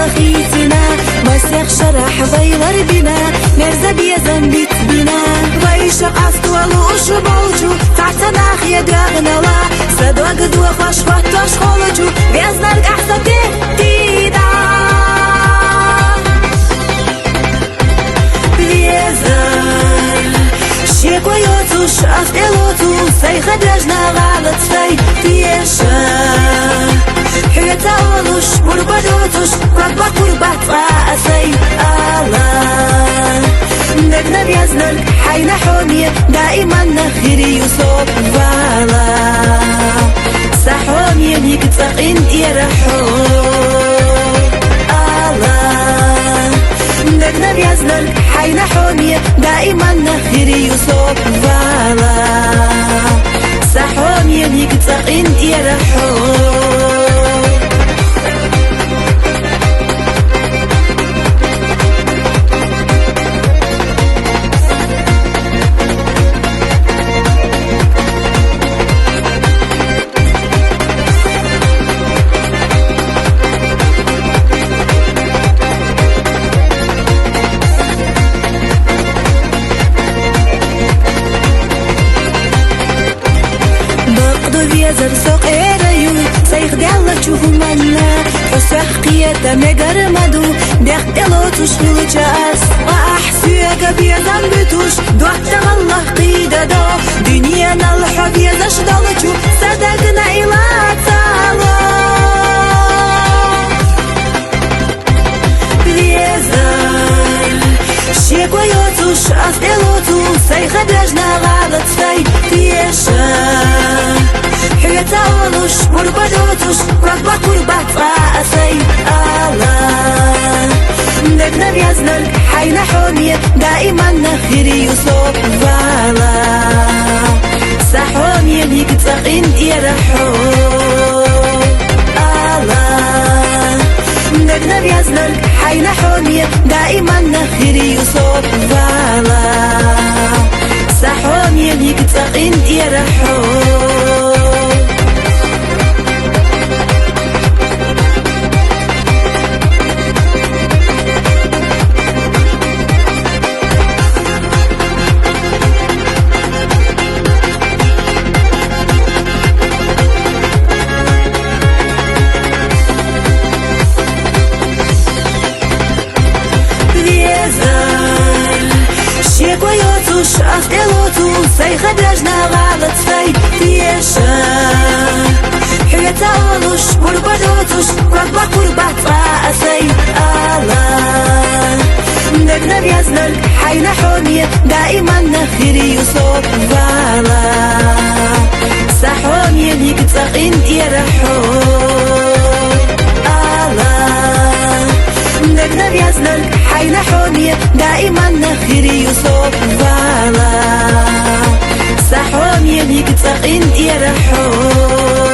لخيتنا مسيخ شرح غير بنا مرزا بيزن بيت بنا ويش قصد ولوش بوجو تعتنا خيا دراغنا لا صدوق دو خوش فتوش خولجو بيزنا القحصة تهديدا بيزن شيكو يوتوش أفتلوتو سيخ دراجنا غالط سي بيشا حيتا ولوش بربدوتوش ربا قربات غاسي الله نقنا بيزنن حينا حومية دائما نخيري يوسف فالا سحومية نيك تقين يرحو الله نقنا بيزنن حينا حومية دائما نخيري يوسف فالا سحومية نيك تقين يرحو بيزر سوق إيريو سيخ ديالك تشوفو منا فسح قيادة مقر مدو بيخ ديالو تشميلو جاس وأحسيك بيزن بتوش دوحت الله قيدة دو دنيانا الحب يزش دالتشو صدقنا إلا تالو بيزر شيك ويوتوش أسئلوتو سيخ دراجنا غالط سي بيشا حيتا ولوش بربدوتوش ربا قربات غاسي الله نقنا بيزنن حينا حومية دائما نخيري يوسف فالا سحومية نيك تقين يرحو الله نقنا بيزنن حينا حومية دائما نخيري يوسف فالا سحومية نيك تقين يرحو شيك ويوتوش أفتلوتو سيخ دراجنا غالط سي بيشا حيتا ولوش بربدوتوش ربا قربات غاسي الله نقنا بيزنن حينا حومية دائما نخيري يوسف فالا سحومية نيك تقين يرحو الله نقنا بيزنن حينا حومية دائما نخيري يوسف فالا سحومية نيك تقين يرحو